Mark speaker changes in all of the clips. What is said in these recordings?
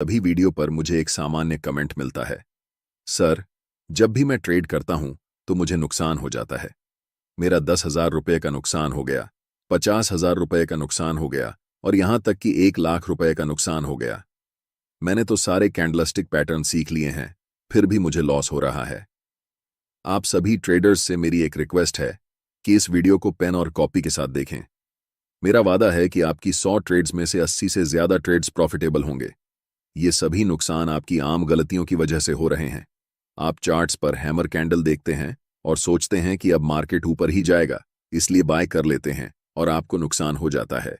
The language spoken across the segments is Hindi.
Speaker 1: सभी वीडियो पर मुझे एक सामान्य कमेंट मिलता है, सर, जब भी मैं ट्रेड करता हूं तो मुझे नुकसान हो जाता है। मेरा 10,000 रुपये का नुकसान हो गया, 50,000 रुपये का नुकसान हो गया और यहां तक कि 1,00,000 रुपये का नुकसान हो गया। मैंने तो सारे कैंडलस्टिक पैटर्न सीख लिए हैं, फिर भी मुझे लॉस हो रहा है। आप सभी ट्रेडर्स से मेरी एक रिक्वेस्ट है कि इस वीडियो को पेन और कॉपी के साथ देखें। मेरा वादा है कि आपकी 100 ट्रेड्स में से 80 से ज्यादा ट्रेड्स प्रॉफिटेबल होंगे। ये सभी नुकसान आपकी आम गलतियों की वजह से हो रहे हैं। आप चार्ट्स पर हैमर कैंडल देखते हैं और सोचते हैं कि अब मार्केट ऊपर ही जाएगा, इसलिए बाय कर लेते हैं और आपको नुकसान हो जाता है।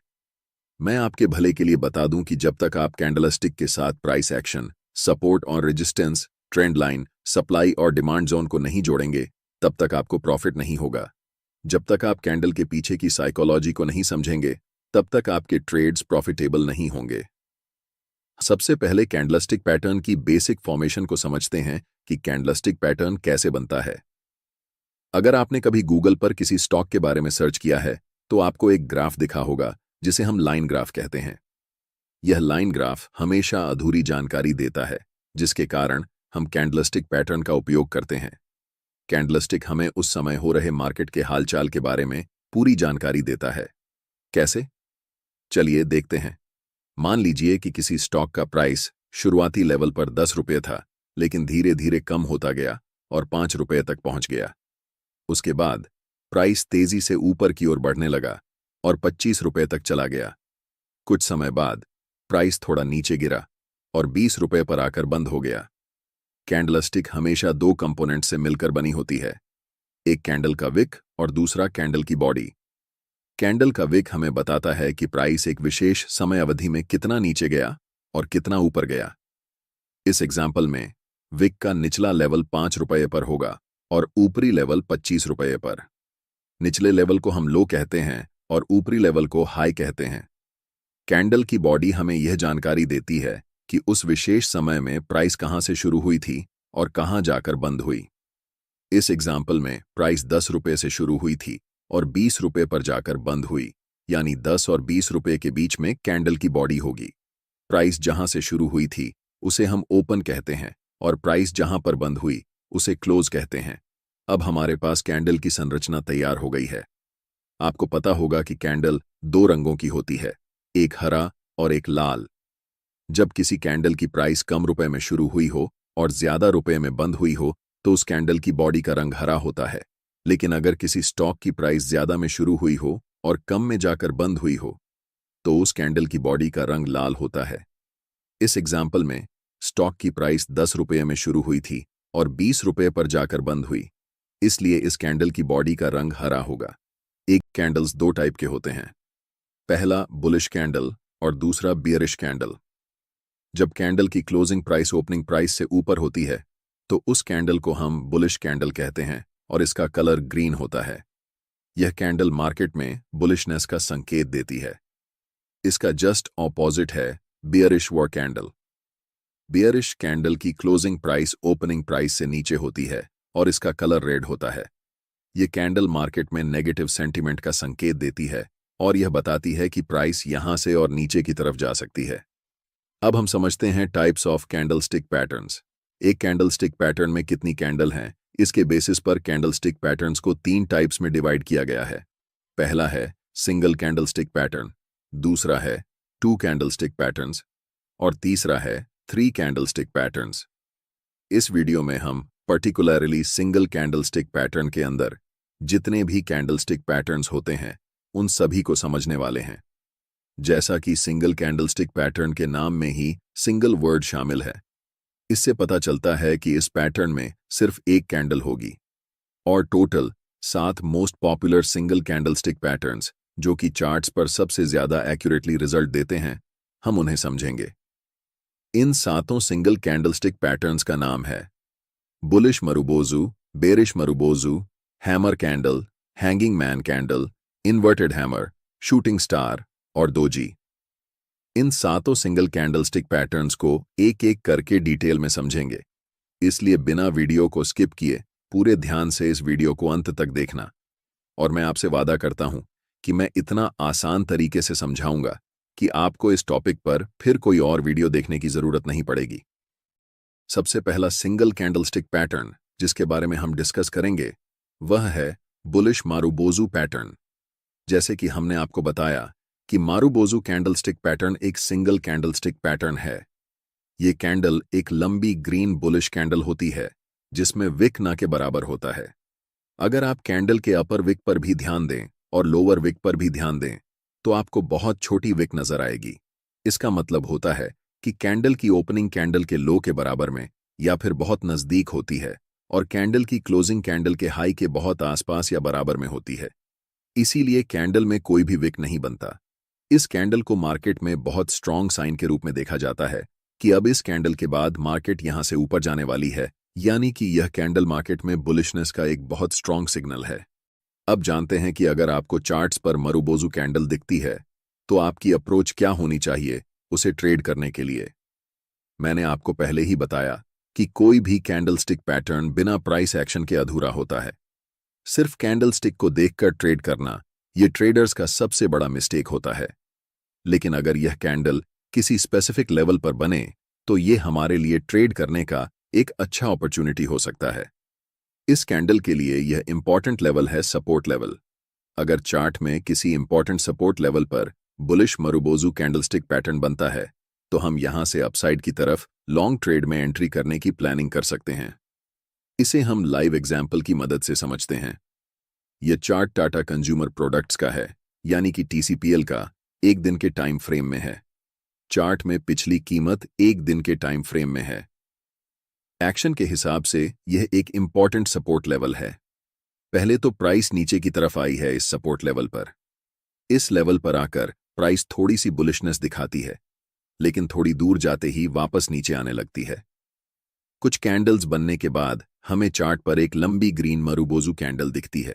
Speaker 1: मैं आपके भले के लिए बता दूं कि जब तक आप कैंडलस्टिक के साथ प्राइस एक्शन, सपोर्ट और रेजिस्टेंस, ट्रेंड लाइन, सप्लाई और डिमांड जोन को नहीं जोड़ेंगे, तब तक आपको प्रॉफिट नहीं होगा। जब तक आप कैंडल के पीछे की साइकोलॉजी को नहीं समझेंगे, तब तक आपके ट्रेड्स प्रॉफिटेबल नहीं होंगे। सबसे पहले कैंडलस्टिक पैटर्न की बेसिक फॉर्मेशन को समझते हैं कि कैंडलस्टिक पैटर्न कैसे बनता है। अगर आपने कभी गूगल पर किसी स्टॉक के बारे में सर्च किया है तो आपको एक ग्राफ दिखा होगा जिसे हम लाइन ग्राफ कहते हैं। यह लाइन ग्राफ हमेशा अधूरी जानकारी देता है, जिसके कारण हम कैंडलस्टिक पैटर्न का उपयोग करते हैं। कैंडलस्टिक हमें उस समय हो रहे मार्केट के हालचाल के बारे में पूरी जानकारी देता है। कैसे? चलिए देखते हैं। मान लीजिए कि किसी स्टॉक का प्राइस शुरुआती लेवल पर 10 रुपये था, लेकिन धीरे धीरे कम होता गया और 5 रुपये तक पहुंच गया। उसके बाद प्राइस तेजी से ऊपर की ओर बढ़ने लगा और 25 रुपये तक चला गया। कुछ समय बाद प्राइस थोड़ा नीचे गिरा और 20 रुपये पर आकर बंद हो गया। कैंडलस्टिक हमेशा दो कंपोनेंट से मिलकर बनी होती है, एक कैंडल का विक और दूसरा कैंडल की बॉडी। कैंडल का विक हमें बताता है कि प्राइस एक विशेष समय अवधि में कितना नीचे गया और कितना ऊपर गया। इस एग्जाम्पल में विक का निचला लेवल 5 रुपये पर होगा और ऊपरी लेवल 25 रुपये पर। निचले लेवल को हम लो कहते हैं और ऊपरी लेवल को हाई कहते हैं। कैंडल की बॉडी हमें यह जानकारी देती है कि उस विशेष समय में प्राइस कहां से शुरू हुई थी और कहां जाकर बंद हुई। इस एग्जाम्पल में प्राइस 10 रुपये से शुरू हुई थी और 20 रुपये पर जाकर बंद हुई, यानी 10 और 20 रुपये के बीच में कैंडल की बॉडी होगी। प्राइस जहां से शुरू हुई थी उसे हम ओपन कहते हैं और प्राइस जहां पर बंद हुई उसे क्लोज कहते हैं। अब हमारे पास कैंडल की संरचना तैयार हो गई है। आपको पता होगा कि कैंडल दो रंगों की होती है, एक हरा और एक लाल। जब किसी कैंडल की प्राइस कम रुपए में शुरू हुई हो और ज्यादा रुपए में बंद हुई हो तो उस कैंडल की बॉडी का रंग हरा होता है। लेकिन अगर किसी स्टॉक की प्राइस ज्यादा में शुरू हुई हो और कम में जाकर बंद हुई हो तो उस कैंडल की बॉडी का रंग लाल होता है। इस एग्जाम्पल में स्टॉक की प्राइस 10 रुपये में शुरू हुई थी और 20 रुपये पर जाकर बंद हुई, इसलिए इस कैंडल की बॉडी का रंग हरा होगा। एक कैंडल्स दो टाइप के होते हैं, पहला बुलिश कैंडल और दूसरा बियरिश कैंडल। जब कैंडल की क्लोजिंग प्राइस ओपनिंग प्राइस से ऊपर होती है तो उस कैंडल को हम बुलिश कैंडल कहते हैं और इसका कलर ग्रीन होता है। यह कैंडल मार्केट में बुलिशनेस का संकेत देती है। इसका जस्ट ऑपोजिट है bearish war candle. Bearish candle की क्लोजिंग प्राइस ओपनिंग प्राइस से नीचे होती है और इसका कलर रेड होता है। यह कैंडल मार्केट में नेगेटिव सेंटीमेंट का संकेत देती है और यह बताती है कि प्राइस यहां से और नीचे की तरफ जा सकती है। अब हम समझते हैं टाइप्स ऑफ कैंडलस्टिक पैटर्न्स। एक कैंडलस्टिक पैटर्न में कितनी कैंडल हैं, इसके बेसिस पर कैंडलस्टिक पैटर्न्स को 3 टाइप्स में डिवाइड किया गया है। पहला है सिंगल कैंडलस्टिक पैटर्न, दूसरा है 2 कैंडलस्टिक पैटर्न्स और तीसरा है 3 कैंडलस्टिक पैटर्न्स। इस वीडियो में हम पर्टिकुलरली सिंगल कैंडलस्टिक पैटर्न के अंदर जितने भी कैंडलस्टिक पैटर्न्स होते हैं उन सभी को समझने वाले हैं। जैसा कि सिंगल कैंडलस्टिक पैटर्न के नाम में ही सिंगल वर्ड शामिल है, इससे पता चलता है कि इस पैटर्न में सिर्फ एक कैंडल होगी और total 7 most popular single candlestick patterns जो कि चार्ट्स पर सबसे ज्यादा एक्यूरेटली रिजल्ट देते हैं, हम उन्हें समझेंगे। इन 7 सिंगल कैंडलस्टिक पैटर्न्स का नाम है bullish marubozu, bearish marubozu, hammer candle, hanging man candle, inverted hammer, shooting star और दोजी। इन 7 सिंगल कैंडलस्टिक पैटर्न्स को एक एक करके डिटेल में समझेंगे, इसलिए बिना वीडियो को स्किप किए पूरे ध्यान से इस वीडियो को अंत तक देखना। और मैं आपसे वादा करता हूं कि मैं इतना आसान तरीके से समझाऊंगा कि आपको इस टॉपिक पर फिर कोई और वीडियो देखने की जरूरत नहीं पड़ेगी। सबसे पहला सिंगल कैंडलस्टिक पैटर्न जिसके बारे में हम डिस्कस करेंगे वह है बुलिश मारुबोजू पैटर्न। जैसे कि हमने आपको बताया कि मारुबोजू कैंडलस्टिक पैटर्न एक सिंगल कैंडलस्टिक पैटर्न है। ये कैंडल एक लंबी ग्रीन बुलिश कैंडल होती है जिसमें विक ना के बराबर होता है। अगर आप कैंडल के अपर विक पर भी ध्यान दें और लोअर विक पर भी ध्यान दें तो आपको बहुत छोटी विक नजर आएगी। इसका मतलब होता है कि कैंडल की ओपनिंग कैंडल के लो के बराबर में या फिर बहुत नजदीक होती है और कैंडल की क्लोजिंग कैंडल के हाई के बहुत आसपास या बराबर में होती है। इसीलिए कैंडल में कोई भी विक नहीं बनता। इस कैंडल को मार्केट में बहुत स्ट्रॉन्ग साइन के रूप में देखा जाता है कि अब इस कैंडल के बाद मार्केट यहां से ऊपर जाने वाली है, यानी कि यह कैंडल मार्केट में बुलिशनेस का एक बहुत स्ट्रॉन्ग सिग्नल है। अब जानते हैं कि अगर आपको चार्ट्स पर मारुबोजू कैंडल दिखती है तो आपकी अप्रोच क्या होनी चाहिए उसे ट्रेड करने के लिए। मैंने आपको पहले ही बताया कि कोई भी कैंडलस्टिक पैटर्न बिना प्राइस एक्शन के अधूरा होता है। सिर्फ कैंडलस्टिक को देखकर ट्रेड करना यह ट्रेडर्स का सबसे बड़ा मिस्टेक होता है। लेकिन अगर यह कैंडल किसी स्पेसिफिक लेवल पर बने तो यह हमारे लिए ट्रेड करने का एक अच्छा अपॉर्चुनिटी हो सकता है। इस कैंडल के लिए यह इंपॉर्टेंट लेवल है सपोर्ट लेवल। अगर चार्ट में किसी इंपॉर्टेंट सपोर्ट लेवल पर बुलिश मारुबोजू कैंडलस्टिक पैटर्न बनता है तो हम यहां से अपसाइड की तरफ लॉन्ग ट्रेड में एंट्री करने की प्लानिंग कर सकते हैं। इसे हम लाइव एग्जाम्पल की मदद से समझते हैं। यह चार्ट टाटा कंज्यूमर प्रोडक्ट्स का है, यानी कि TCPL का एक दिन के टाइम फ्रेम में है। चार्ट में पिछली कीमत एक दिन के टाइम फ्रेम में है। एक्शन के हिसाब से यह एक इंपॉर्टेंट सपोर्ट लेवल है। पहले तो प्राइस नीचे की तरफ आई है इस सपोर्ट लेवल पर। इस लेवल पर आकर प्राइस थोड़ी सी बुलिशनेस दिखाती है, लेकिन थोड़ी दूर जाते ही वापस नीचे आने लगती है। कुछ कैंडल्स बनने के बाद हमें चार्ट पर एक लंबी ग्रीन मारुबोजू कैंडल दिखती है।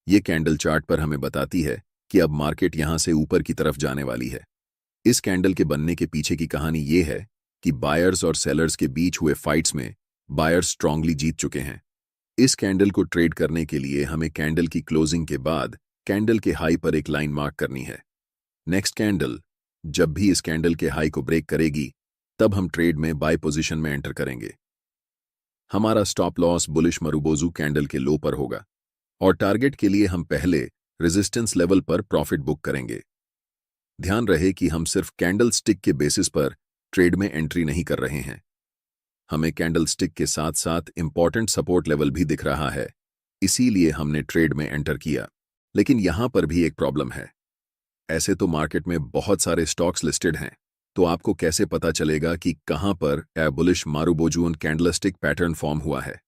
Speaker 1: यह कैंडल चार्ट पर हमें बताती है कि अब मार्केट यहां से ऊपर की तरफ जाने वाली है। इस कैंडल के बनने के पीछे की कहानी यह है कि बायर्स और सेलर्स के बीच हुए फाइट्स में बायर्स स्ट्रांगली जीत चुके हैं। इस कैंडल को ट्रेड करने के लिए हमें कैंडल की क्लोजिंग के बाद कैंडल के हाई पर एक लाइन मार्क करनी है। नेक्स्ट कैंडल जब भी इस कैंडल के हाई को ब्रेक करेगी तब हम ट्रेड में बाय पोजीशन में एंटर करेंगे। हमारा stop loss bullish marubozu candle के लो पर होगा और टारगेट के लिए हम पहले रेजिस्टेंस लेवल पर प्रॉफिट बुक करेंगे। ध्यान रहे कि हम सिर्फ कैंडल स्टिक के बेसिस पर ट्रेड में एंट्री नहीं कर रहे हैं। हमें कैंडल स्टिक के साथ साथ इंपॉर्टेंट सपोर्ट लेवल भी दिख रहा है, इसीलिए हमने ट्रेड में एंटर किया। लेकिन यहां पर भी एक प्रॉब्लम है। ऐसे तो मार्केट में बहुत सारे स्टॉक्स लिस्टेड हैं, तो आपको कैसे पता चलेगा कि कहां पर bullish marubozu candlestick pattern form हुआ है।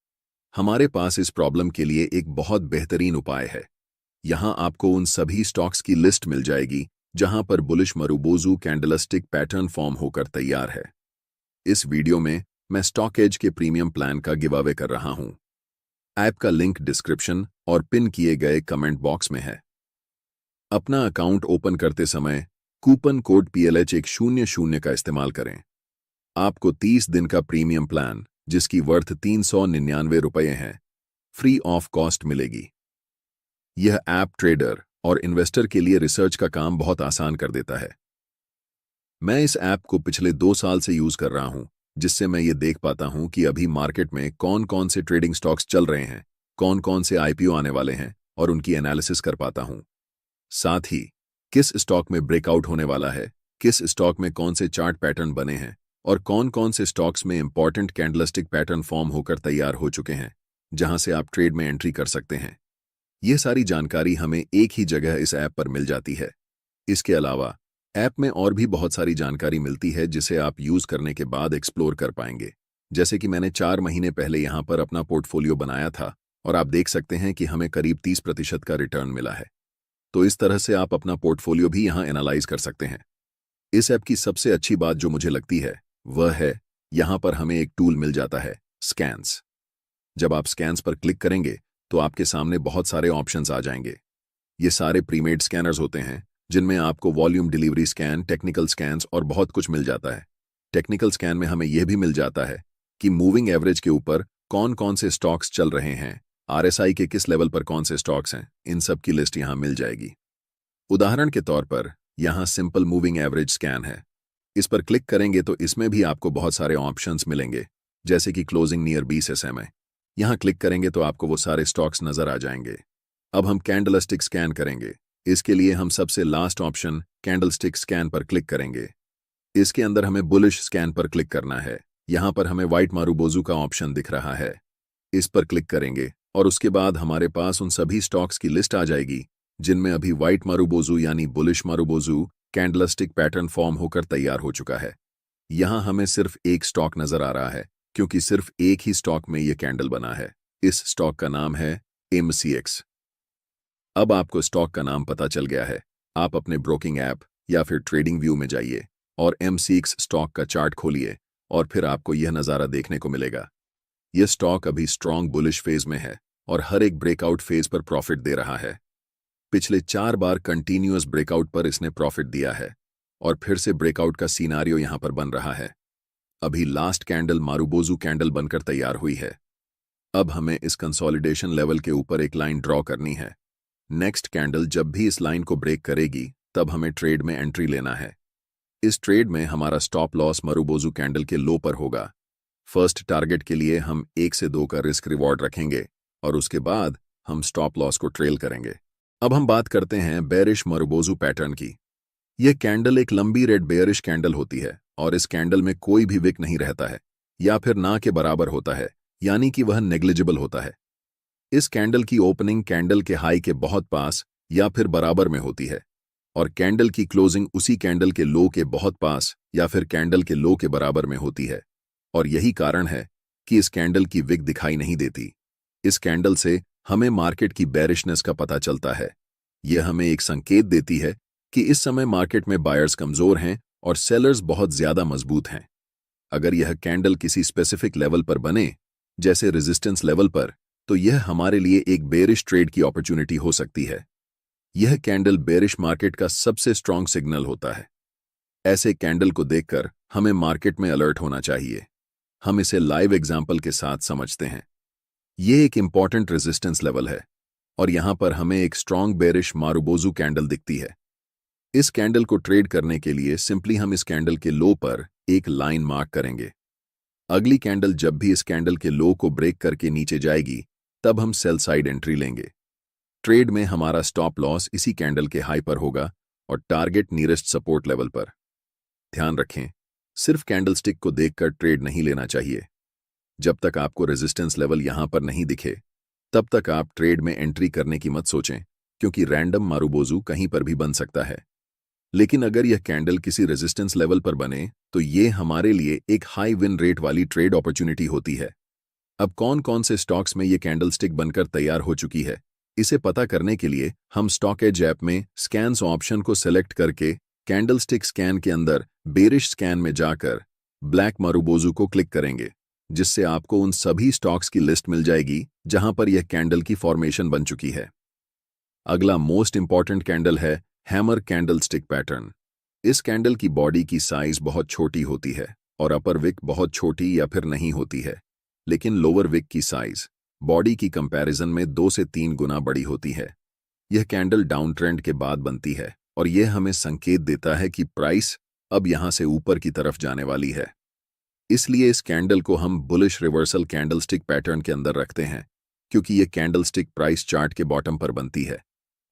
Speaker 1: हमारे पास इस प्रॉब्लम के लिए एक बहुत बेहतरीन उपाय है। यहां आपको उन सभी स्टॉक्स की लिस्ट मिल जाएगी जहां पर bullish marubozu candlestick pattern form होकर तैयार है। इस वीडियो में मैं स्टॉक एज के प्रीमियम प्लान का गिव अवे कर रहा हूं। ऐप का लिंक डिस्क्रिप्शन और पिन किए गए कमेंट बॉक्स में है। अपना अकाउंट ओपन करते समय कूपन कोड PLH100 का इस्तेमाल करें। आपको 30 दिन का प्रीमियम प्लान जिसकी वर्थ 399 रुपये है फ्री ऑफ कॉस्ट मिलेगी। यह ऐप ट्रेडर और इन्वेस्टर के लिए रिसर्च का काम बहुत आसान कर देता है। मैं इस ऐप को पिछले 2 साल से यूज कर रहा हूं, जिससे मैं ये देख पाता हूं कि अभी मार्केट में कौन कौन से ट्रेडिंग स्टॉक्स चल रहे हैं, कौन कौन से IPO आने वाले हैं और उनकी एनालिसिस कर पाता हूं। साथ ही किस स्टॉक में ब्रेकआउट होने वाला है, किस स्टॉक में कौन से चार्ट पैटर्न बने हैं और कौन कौन से स्टॉक्स में इंपॉर्टेंट कैंडलस्टिक पैटर्न फॉर्म होकर तैयार हो चुके हैं जहां से आप ट्रेड में एंट्री कर सकते हैं। यह सारी जानकारी हमें एक ही जगह इस ऐप पर मिल जाती है। इसके अलावा ऐप में और भी बहुत सारी जानकारी मिलती है जिसे आप यूज करने के बाद एक्सप्लोर कर पाएंगे। जैसे कि मैंने 4 महीने पहले यहां पर अपना पोर्टफोलियो बनाया था और आप देख सकते हैं कि हमें करीब 30% का रिटर्न मिला है। तो इस तरह से आप अपना पोर्टफोलियो भी यहां एनालाइज कर सकते हैं। इस ऐप की सबसे अच्छी बात जो मुझे लगती है वह है यहां पर हमें एक टूल मिल जाता है, स्कैन्स। जब आप स्कैन्स पर क्लिक करेंगे तो आपके सामने बहुत सारे ऑप्शंस आ जाएंगे। ये सारे प्रीमेड स्कैनर्स होते हैं जिनमें आपको volume delivery scan, technical scans और बहुत कुछ मिल जाता है। टेक्निकल स्कैन में हमें यह भी मिल जाता है कि मूविंग एवरेज के ऊपर कौन कौन से स्टॉक्स चल रहे हैं, RSI के किस लेवल पर कौन से स्टॉक्स हैं, इन सब की लिस्ट यहां मिल जाएगी। उदाहरण के तौर पर यहाँ सिंपल मूविंग एवरेज स्कैन है। इस पर क्लिक करेंगे तो इसमें भी आपको बहुत सारे ऑप्शंस मिलेंगे, जैसे कि क्लोजिंग नियर 20 SMA। यहाँ क्लिक करेंगे तो आपको वो सारे स्टॉक्स नजर आ जाएंगे। अब हम कैंडलस्टिक स्कैन करेंगे। इसके लिए हम सबसे लास्ट ऑप्शन कैंडलस्टिक स्कैन पर क्लिक करेंगे। इसके अंदर हमें बुलिश स्कैन पर क्लिक करना है। यहाँ पर हमें व्हाइट मारूबोजू का ऑप्शन दिख रहा है। इस पर क्लिक करेंगे और उसके बाद हमारे पास उन सभी स्टॉक्स की लिस्ट आ जाएगी जिनमें अभी व्हाइट मारूबोजू यानी bullish marubozu candlestick pattern form होकर तैयार हो चुका है। यहाँ हमें सिर्फ एक स्टॉक नजर आ रहा है, क्योंकि सिर्फ एक ही स्टॉक में यह कैंडल बना है। इस स्टॉक का नाम है MCX। अब आपको स्टॉक का नाम पता चल गया है। आप अपने ब्रोकिंग ऐप या फिर ट्रेडिंग व्यू में जाइए और MCX स्टॉक का चार्ट खोलिए और फिर आपको यह नज़ारा देखने को मिलेगा। यह स्टॉक अभी स्ट्रॉन्ग बुलिश फेज में है और हर एक ब्रेकआउट फेज पर प्रॉफिट दे रहा है। पिछले 4 बार कंटिन्यूअस ब्रेकआउट पर इसने प्रॉफिट दिया है और फिर से ब्रेकआउट का सीनारियो यहां पर बन रहा है। अभी लास्ट कैंडल मारूबोजू कैंडल बनकर तैयार हुई है। अब हमें इस कंसोलिडेशन लेवल के ऊपर एक लाइन ड्रॉ करनी है। नेक्स्ट कैंडल जब भी इस लाइन को ब्रेक करेगी तब हमें ट्रेड में एंट्री लेना है। इस ट्रेड में हमारा स्टॉप लॉस मारूबोजू कैंडल के लो पर होगा। फर्स्ट टारगेट के लिए हम 1 से 2 का रिस्क रिवॉर्ड रखेंगे और उसके बाद हम स्टॉप लॉस को ट्रेल करेंगे। अब हम बात करते हैं बेरिश मारूबोजू पैटर्न की। यह कैंडल एक लंबी रेड बेयरिश कैंडल होती है और इस कैंडल में कोई भी विक नहीं रहता है या फिर ना के बराबर होता है, यानी कि वह नेग्लिजिबल होता है। इस कैंडल की ओपनिंग कैंडल के हाई के बहुत पास या फिर बराबर में होती है और कैंडल की क्लोजिंग उसी कैंडल के लो के बहुत पास या फिर कैंडल के लो के बराबर में होती है। और यही कारण है कि इस कैंडल की विक दिखाई नहीं देती। इस कैंडल से हमें मार्केट की बेरिशनेस का पता चलता है। यह हमें एक संकेत देती है कि इस समय मार्केट में बायर्स कमजोर हैं और सेलर्स बहुत ज्यादा मजबूत हैं। अगर यह कैंडल किसी स्पेसिफिक लेवल पर बने, जैसे रेजिस्टेंस लेवल पर, तो यह हमारे लिए एक बेरिश ट्रेड की अपॉर्चुनिटी हो सकती है। यह कैंडल बेरिश मार्केट का सबसे स्ट्रॉन्ग सिग्नल होता है। ऐसे कैंडल को देखकर हमें मार्केट में अलर्ट होना चाहिए। हम इसे लाइव एग्जाम्पल के साथ समझते हैं। यह एक इंपॉर्टेंट रेजिस्टेंस लेवल है और यहां पर हमें एक स्ट्रॉन्ग बेरिश मारूबोजू कैंडल दिखती है। इस कैंडल को ट्रेड करने के लिए सिंपली हम इस कैंडल के लो पर एक लाइन मार्क करेंगे। अगली कैंडल जब भी इस कैंडल के लो को ब्रेक करके नीचे जाएगी तब हम सेल साइड एंट्री लेंगे। ट्रेड में हमारा स्टॉप लॉस इसी कैंडल के हाई पर होगा और टारगेट नियरेस्ट सपोर्ट लेवल पर। ध्यान रखें, सिर्फ कैंडलस्टिक को देखकर ट्रेड नहीं लेना चाहिए। जब तक आपको रेजिस्टेंस लेवल यहां पर नहीं दिखे तब तक आप ट्रेड में एंट्री करने की मत सोचें, क्योंकि रैंडम मारूबोजू कहीं पर भी बन सकता है। लेकिन अगर यह कैंडल किसी रेजिस्टेंस लेवल पर बने तो यह हमारे लिए एक हाई विन रेट वाली ट्रेड अपॉर्चुनिटी होती है। अब कौन कौन से स्टॉक्स में यह कैंडलस्टिक बनकर तैयार हो चुकी है, इसे पता करने के लिए हम स्टॉक एज ऐप में स्कैन्स ऑप्शन को सेलेक्ट करके कैंडलस्टिक स्कैन के अंदर बेरिश स्कैन में जाकर ब्लैक मारूबोजू को क्लिक करेंगे, जिससे आपको उन सभी स्टॉक्स की लिस्ट मिल जाएगी जहां पर यह कैंडल की फॉर्मेशन बन चुकी है। अगला मोस्ट इंपॉर्टेंट कैंडल है हैमर कैंडलस्टिक पैटर्न। इस कैंडल की बॉडी की साइज बहुत छोटी होती है और अपर विक बहुत छोटी या फिर नहीं होती है, लेकिन लोअर विक की साइज बॉडी की कंपैरिजन में 2 से 3 गुना बड़ी होती है। यह कैंडल डाउन ट्रेंड के बाद बनती है और यह हमें संकेत देता है कि प्राइस अब यहां से ऊपर की तरफ जाने वाली है। इसलिए इस कैंडल को हम बुलिश रिवर्सल कैंडलस्टिक पैटर्न के अंदर रखते हैं, क्योंकि यह कैंडलस्टिक प्राइस चार्ट के बॉटम पर बनती है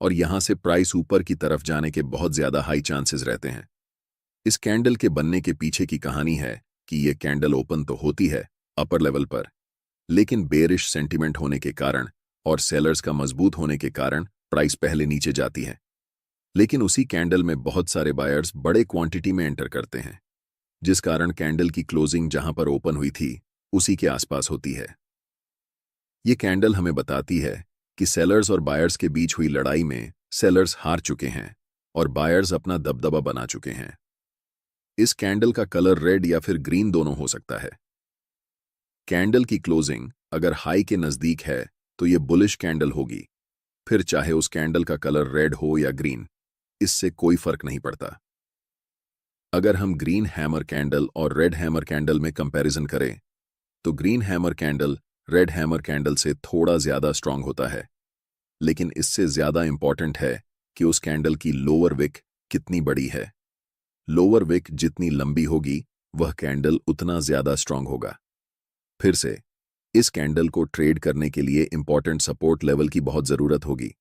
Speaker 1: और यहां से प्राइस ऊपर की तरफ जाने के बहुत ज्यादा हाई चांसेस रहते हैं। इस कैंडल के बनने के पीछे की कहानी है कि यह कैंडल ओपन तो होती है अपर लेवल पर, लेकिन बेरिश सेंटिमेंट होने के कारण और सेलर्स का मजबूत होने के कारण प्राइस पहले नीचे जाती है। लेकिन उसी कैंडल में बहुत सारे बायर्स बड़े क्वांटिटी में एंटर करते हैं, जिस कारण कैंडल की क्लोजिंग जहां पर ओपन हुई थी उसी के आसपास होती है। ये कैंडल हमें बताती है कि सेलर्स और बायर्स के बीच हुई लड़ाई में सेलर्स हार चुके हैं और बायर्स अपना दबदबा बना चुके हैं। इस कैंडल का कलर रेड या फिर ग्रीन दोनों हो सकता है। कैंडल की क्लोजिंग अगर हाई के नजदीक है तो यह बुलिश कैंडल होगी, फिर चाहे उस कैंडल का कलर रेड हो या ग्रीन, इससे कोई फर्क नहीं पड़ता। अगर हम ग्रीन हैमर कैंडल और रेड हैमर कैंडल में कंपैरिजन करें तो green hammer candle red hammer candle से थोड़ा ज्यादा स्ट्रांग होता है, लेकिन इससे ज्यादा इंपॉर्टेंट है कि उस कैंडल की लोअर विक कितनी बड़ी है। लोअर विक जितनी लंबी होगी वह कैंडल उतना ज्यादा स्ट्रांग होगा। फिर से इस कैंडल को ट्रेड करने के लिए इंपॉर्टेंट सपोर्ट लेवल की बहुत जरूरत होगी।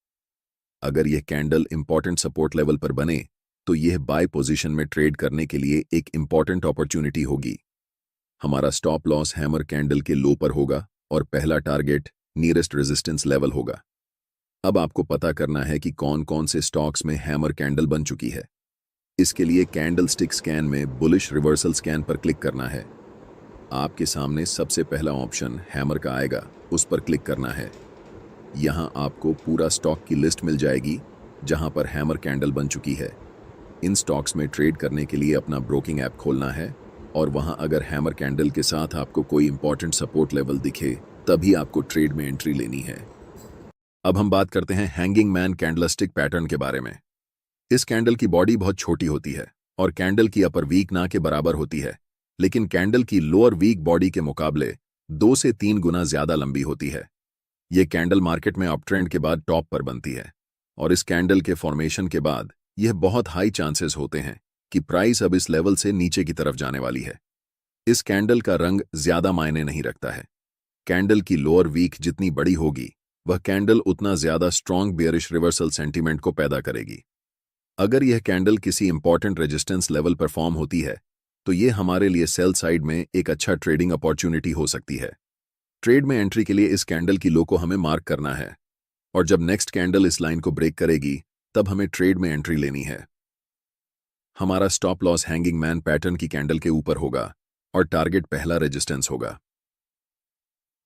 Speaker 1: अगर यह कैंडल इंपॉर्टेंट सपोर्ट लेवल पर बने तो यह बाय पोजीशन में ट्रेड करने के लिए एक इंपॉर्टेंट अपॉर्चुनिटी होगी। हमारा स्टॉप लॉस हैमर कैंडल के लो पर होगा और पहला टारगेट नियरेस्ट रेजिस्टेंस लेवल होगा। अब आपको पता करना है कि कौन कौन से स्टॉक्स में हैमर कैंडल बन चुकी है। इसके लिए कैंडल स्टिक स्कैन में बुलिश रिवर्सल स्कैन पर क्लिक करना है। आपके सामने सबसे पहला ऑप्शन हैमर का आएगा, उस पर क्लिक करना है। यहां आपको पूरा स्टॉक की लिस्ट मिल जाएगी जहां पर हैमर कैंडल बन चुकी है। इन स्टॉक्स में ट्रेड करने के लिए अपना ब्रोकिंग ऐप खोलना है और वहां अगर हैमर कैंडल के साथ आपको कोई इंपॉर्टेंट सपोर्ट लेवल दिखे तभी आपको ट्रेड में एंट्री लेनी है। अब हम बात करते हैं हैंगिंग मैन कैंडलस्टिक पैटर्न के बारे में। इस कैंडल की बॉडी बहुत छोटी होती है और कैंडल की अपर वीक ना के बराबर होती है, लेकिन कैंडल की लोअर वीक बॉडी के मुकाबले 2 से 3 गुना ज्यादा लंबी होती है। यह कैंडल मार्केट में अपट्रेंड के बाद टॉप पर बनती है और इस कैंडल के फॉर्मेशन के बाद यह बहुत हाई चांसेस होते हैं कि प्राइस अब इस लेवल से नीचे की तरफ जाने वाली है। इस कैंडल का रंग ज्यादा मायने नहीं रखता है। कैंडल की लोअर वीक जितनी बड़ी होगी वह कैंडल उतना ज्यादा स्ट्रॉन्ग बेयरिश रिवर्सल सेंटीमेंट को पैदा करेगी। अगर यह कैंडल किसी इंपॉर्टेंट रेजिस्टेंस लेवल पर फॉर्म होती है तो यह हमारे लिए सेल साइड में एक अच्छा ट्रेडिंग अपॉर्चुनिटी हो सकती है। ट्रेड में एंट्री के लिए इस कैंडल की लो को हमें मार्क करना है और जब नेक्स्ट कैंडल इस लाइन को ब्रेक करेगी तब हमें ट्रेड में एंट्री लेनी है। हमारा stop loss hanging man pattern की कैंडल के ऊपर होगा और टारगेट पहला रेजिस्टेंस होगा।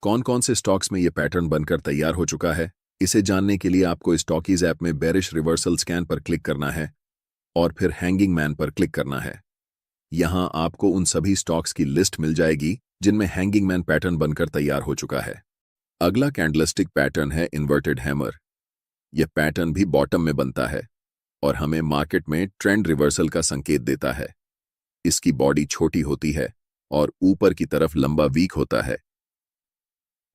Speaker 1: कौन कौन से स्टॉक्स में यह पैटर्न बनकर तैयार हो चुका है, इसे जानने के लिए आपको स्टॉकीज ऐप में बेरिश रिवर्सल स्कैन पर क्लिक करना है और फिर हैंगिंग मैन पर क्लिक करना है। यहां आपको उन सभी स्टॉक्स की लिस्ट मिल जाएगी जिनमें हैंगिंग मैन पैटर्न बनकर तैयार हो चुका है। अगला कैंडलस्टिक पैटर्न है इन्वर्टेड हैमर। यह पैटर्न भी बॉटम में बनता है और हमें मार्केट में ट्रेंड रिवर्सल का संकेत देता है। इसकी बॉडी छोटी होती है और ऊपर की तरफ लंबा वीक होता है।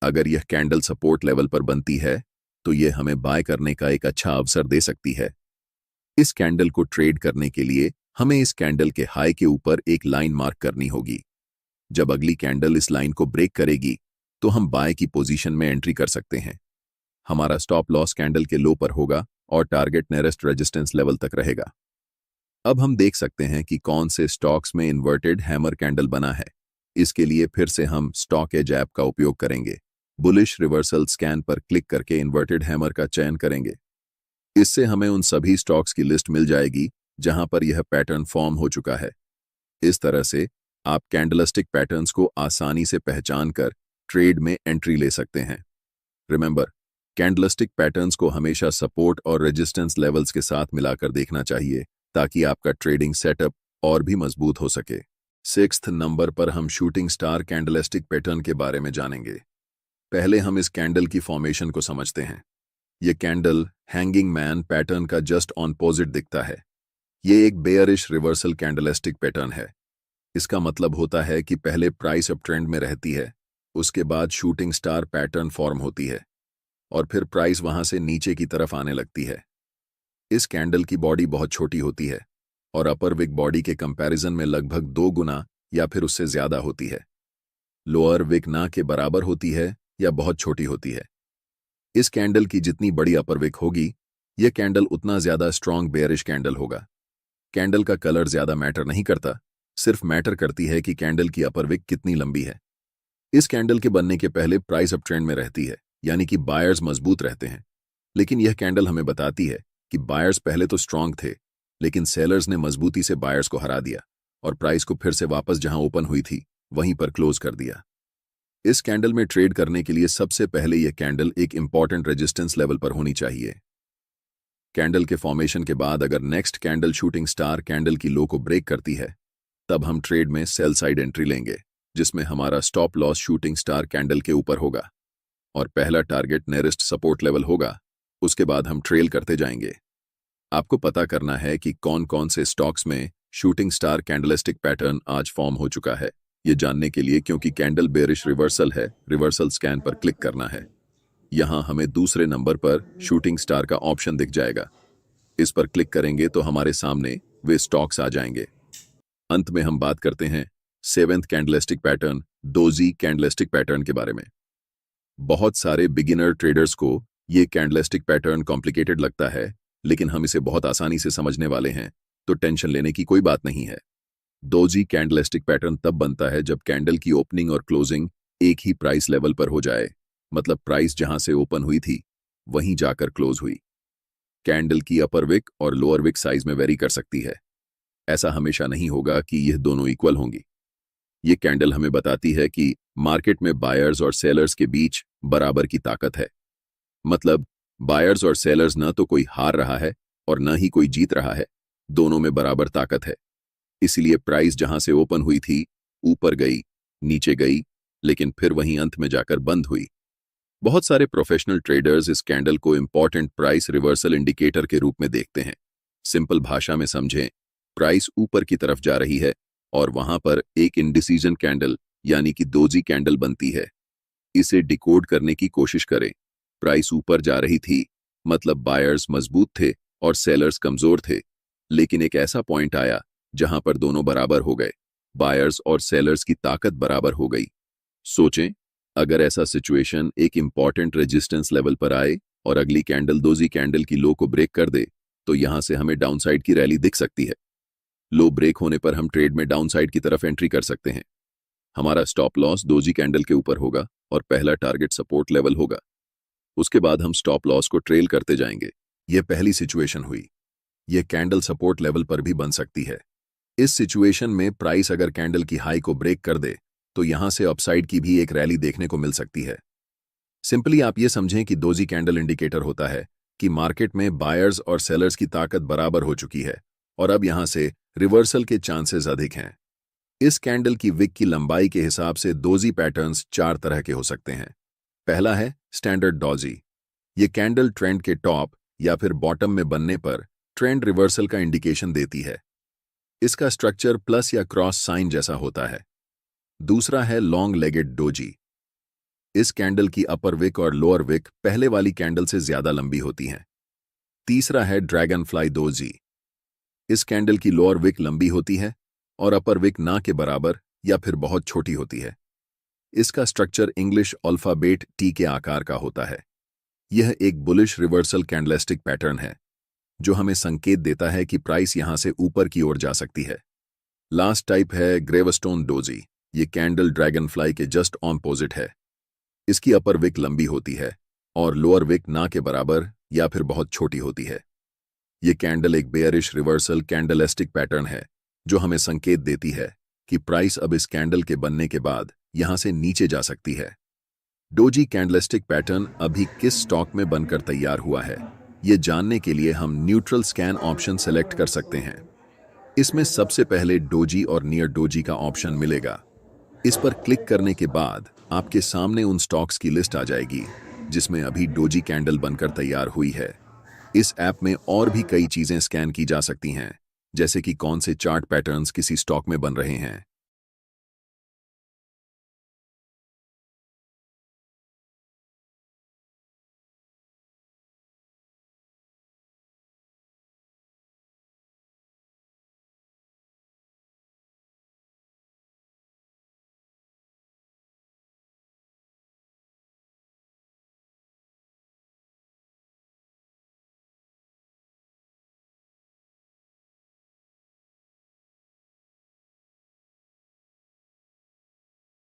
Speaker 1: अगर यह कैंडल सपोर्ट लेवल पर बनती है तो यह हमें बाय करने का एक अच्छा अवसर दे सकती है। इस कैंडल को ट्रेड करने के लिए हमें इस कैंडल के हाई के ऊपर एक लाइन मार्क करनी होगी। जब अगली कैंडल इस लाइन को ब्रेक करेगी तो हम बाय की पोजीशन में एंट्री कर सकते हैं। हमारा स्टॉप लॉस कैंडल के लो पर होगा और टारगेट नियरेस्ट रेजिस्टेंस लेवल तक रहेगा। अब हम देख सकते हैं कि कौन से स्टॉक्स में इन्वर्टेड हैमर कैंडल बना है। इसके लिए फिर से हम स्टॉक एज ऐप का उपयोग करेंगे। बुलिश रिवर्सल स्कैन पर क्लिक करके इन्वर्टेड हैमर का चयन करेंगे। इससे हमें उन सभी स्टॉक्स की लिस्ट मिल जाएगी जहां पर यह पैटर्न फॉर्म हो चुका है। इस तरह से आप कैंडलस्टिक पैटर्न्स को आसानी से पहचान कर ट्रेड में एंट्री ले सकते हैं। रिमेंबर, कैंडलस्टिक पैटर्न्स को हमेशा सपोर्ट और रेजिस्टेंस लेवल्स के साथ मिलाकर देखना चाहिए ताकि आपका ट्रेडिंग सेटअप और भी मजबूत हो सके। 6th नंबर पर हम शूटिंग स्टार कैंडलस्टिक पैटर्न के बारे में जानेंगे। पहले हम इस कैंडल की फॉर्मेशन को समझते हैं। यह कैंडल हैंगिंग मैन पैटर्न का जस्ट ऑपोजिट दिखता है। यह एक बेयरिश रिवर्सल कैंडलस्टिक पैटर्न है। इसका मतलब होता है कि पहले प्राइस अप ट्रेंड में रहती है, उसके बाद शूटिंग स्टार पैटर्न फॉर्म होती है और फिर प्राइस वहां से नीचे की तरफ आने लगती है। इस कैंडल की बॉडी बहुत छोटी होती है और अपर विक बॉडी के कंपैरिजन में लगभग 2 गुना या फिर उससे ज्यादा होती है। लोअर विक ना के बराबर होती है या बहुत छोटी होती है। इस कैंडल की जितनी बड़ी अपर विक होगी यह कैंडल उतना ज्यादा स्ट्रॉन्ग बेयरिश कैंडल होगा। कैंडल का कलर ज्यादा मैटर नहीं करता, सिर्फ मैटर करती है कि कैंडल की अपर विक कितनी लंबी है। इस कैंडल के बनने के पहले प्राइस अप ट्रेंड में रहती है, यानी कि बायर्स मजबूत रहते हैं। लेकिन यह कैंडल हमें बताती है कि बायर्स पहले तो स्ट्रांग थे, लेकिन सेलर्स ने मजबूती से बायर्स को हरा दिया और प्राइस को फिर से वापस जहां ओपन हुई थी वहीं पर क्लोज कर दिया। इस कैंडल में ट्रेड करने के लिए सबसे पहले यह कैंडल एक इंपॉर्टेंट रेजिस्टेंस लेवल पर होनी चाहिए। कैंडल के फॉर्मेशन के बाद अगर next candle shooting star candle की लो को ब्रेक करती है तब हम ट्रेड में सेल साइड एंट्री लेंगे, जिसमें हमारा stop loss shooting star candle के ऊपर होगा और पहला टारगेट नियरेस्ट सपोर्ट लेवल होगा। उसके बाद हम ट्रेल करते जाएंगे। आपको पता करना है कि कौन कौन से स्टॉक्स में शूटिंग स्टार कैंडलस्टिक पैटर्न आज फॉर्म हो चुका है। ये जानने के लिए, क्योंकि कैंडल बेरिश रिवर्सल है, रिवर्सल स्कैन पर क्लिक करना है। यहां हमें दूसरे नंबर पर शूटिंग स्टार का ऑप्शन दिख जाएगा। इस पर क्लिक करेंगे तो हमारे सामने वे स्टॉक्स आ जाएंगे। अंत में हम बात करते हैं 7th candlestick pattern, doji candlestick pattern के बारे में। बहुत सारे बिगिनर ट्रेडर्स को ये कैंडलस्टिक पैटर्न कॉम्प्लिकेटेड लगता है, लेकिन हम इसे बहुत आसानी से समझने वाले हैं, तो टेंशन लेने की कोई बात नहीं है। डोजी कैंडलस्टिक पैटर्न तब बनता है जब कैंडल की ओपनिंग और क्लोजिंग एक ही प्राइस लेवल पर हो जाए, मतलब प्राइस जहां से ओपन हुई थी वहीं जाकर क्लोज हुई। कैंडल की अपर विक और लोअर विक साइज में वेरी कर सकती है। ऐसा हमेशा नहीं होगा कि यह दोनों इक्वल होंगी। ये कैंडल हमें बताती है कि मार्केट में बायर्स और सेलर्स के बीच बराबर की ताकत है। मतलब बायर्स और सेलर्स न तो कोई हार रहा है और न ही कोई जीत रहा है, दोनों में बराबर ताकत है। इसलिए प्राइस जहां से ओपन हुई थी ऊपर गई, नीचे गई, लेकिन फिर वहीं अंत में जाकर बंद हुई। बहुत सारे प्रोफेशनल ट्रेडर्स इस कैंडल को इंपॉर्टेंट प्राइस रिवर्सल इंडिकेटर के रूप में देखते हैं। सिंपल भाषा में समझें, प्राइस ऊपर की तरफ जा रही है और वहां पर एक इंडिसीजन कैंडल यानी कि डोजी कैंडल बनती है। इसे डिकोड करने की कोशिश करें। प्राइस ऊपर जा रही थी, मतलब बायर्स मजबूत थे और सेलर्स कमजोर थे, लेकिन एक ऐसा पॉइंट आया जहां पर दोनों बराबर हो गए, बायर्स और सेलर्स की ताकत बराबर हो गई। सोचें, अगर ऐसा सिचुएशन एक इंपॉर्टेंट रेजिस्टेंस लेवल पर आए और अगली कैंडल डोजी कैंडल की लो को ब्रेक कर दे, तो यहां से हमें डाउनसाइड की रैली दिख सकती है। लो ब्रेक होने पर हम ट्रेड में डाउनसाइड की तरफ एंट्री कर सकते हैं। हमारा स्टॉप लॉस डोजी कैंडल के ऊपर होगा और पहला टारगेट सपोर्ट लेवल होगा। उसके बाद हम स्टॉप लॉस को ट्रेल करते जाएंगे। यह पहली सिचुएशन हुई। यह कैंडल सपोर्ट लेवल पर भी बन सकती है। इस सिचुएशन में प्राइस अगर कैंडल की हाई को ब्रेक कर दे तो यहां से अपसाइड की भी एक रैली देखने को मिल सकती है। सिंपली आप ये समझें कि डोजी कैंडल इंडिकेटर होता है कि मार्केट में बायर्स और सेलर्स की ताकत बराबर हो चुकी है और अब यहां से रिवर्सल के चांसेस अधिक हैं। इस कैंडल की विक की लंबाई के हिसाब से डोजी पैटर्न्स 4 तरह के हो सकते हैं। पहला है स्टैंडर्ड डोजी। ये कैंडल ट्रेंड के टॉप या फिर बॉटम में बनने पर ट्रेंड रिवर्सल का इंडिकेशन देती है। इसका स्ट्रक्चर प्लस या क्रॉस साइन जैसा होता है। दूसरा है लॉन्ग लेगेड डोजी। इस कैंडल की अपर विक और लोअर विक पहले वाली कैंडल से ज्यादा लंबी होती हैं। तीसरा है ड्रैगन फ्लाई डोजी। इस कैंडल की लोअर विक लंबी होती है और अपर विक ना के बराबर या फिर बहुत छोटी होती है। इसका स्ट्रक्चर इंग्लिश अल्फाबेट टी के आकार का होता है। यह एक बुलिश रिवर्सल कैंडलस्टिक पैटर्न है जो हमें संकेत देता है कि प्राइस यहां से ऊपर की ओर जा सकती है। लास्ट टाइप है ग्रेवस्टोन डोजी। ये कैंडल ड्रैगन फ्लाई के जस्ट ऑपोजिट है। इसकी अपर विक लंबी होती है और लोअर विक ना के बराबर या फिर बहुत छोटी होती है। ये कैंडल एक बेयरिश रिवर्सल कैंडलस्टिक पैटर्न है जो हमें संकेत देती है कि प्राइस अब इस कैंडल के बनने के बाद यहां से नीचे जा सकती है। डोजी कैंडलस्टिक पैटर्न अभी किस स्टॉक में बनकर तैयार हुआ है, ये जानने के लिए हम न्यूट्रल स्कैन ऑप्शन सेलेक्ट कर सकते हैं। इसमें सबसे पहले डोजी और नियर डोजी का ऑप्शन मिलेगा। इस पर क्लिक करने के बाद आपके सामने उन स्टॉक्स की लिस्ट आ जाएगी जिसमें अभी डोजी कैंडल बनकर तैयार हुई है। इस ऐप में और भी कई चीजें स्कैन की जा सकती हैं, जैसे कि कौन से चार्ट पैटर्न्स किसी स्टॉक में बन रहे हैं,